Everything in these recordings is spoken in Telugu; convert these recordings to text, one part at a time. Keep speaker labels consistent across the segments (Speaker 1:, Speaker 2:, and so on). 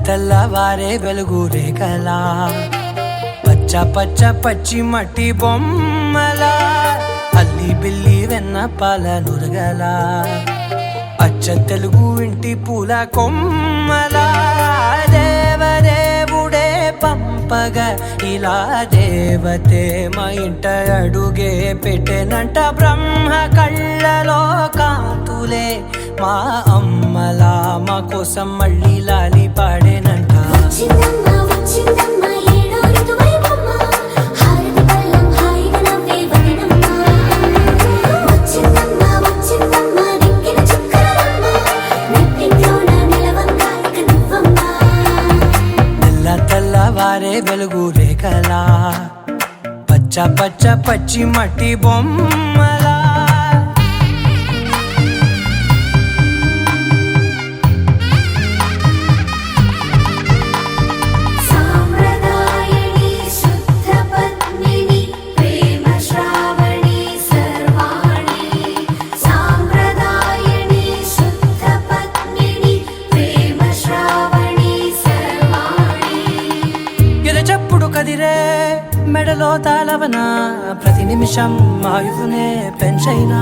Speaker 1: తెల్లవారే వెలుగు రేఖలా పచ్చ పచ్చ పచ్చి మట్టి బొమ్మలా అల్లి బిల్లి వెన్న పాల నురగలా అచ్చ తెలుగు ఇంటి పూల కొమ్మలా దేవదేవుడే పంపగా ఇలా దేవతే మా ఇంట అడుగే పెట్టెనంట బ్రహ్మ కళ్ళలో కాంతులే మా అమ్మలా మా కోసం మళ్ళీ లాలి పాడేనంట. తెల్లవారే వెలుగు రేఖలా పచ్చ పచ్చ పచ్చి మట్టి బొమ్మలా కదిరే మెడలో తాళవన ప్రతి నిమిషం ఆయువునే పెంచైనా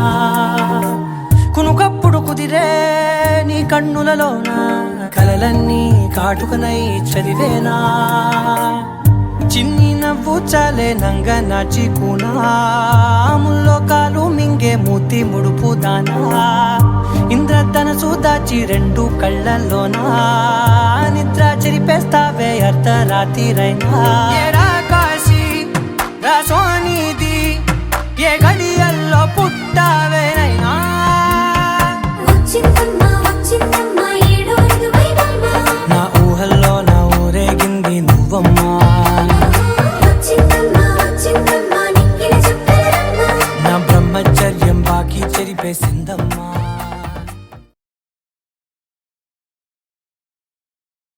Speaker 1: కునుకప్పుడు కుదిరే నీ కన్నులలోన కలలన్నీ కాటుకనై చదివేనా చిన్ని నవ్వు చాలే నంగ నాచి కూనాముల్లో కాలు మింగే మూతి ముడుపు దానా ఇంద్రధనసు దాచి రెండు కళ్ళల్లోనా నిద్ర చెరిపేస్తావే అర్ధరాత్రిరైనా కాశీ రాసోనిది ఏ గడి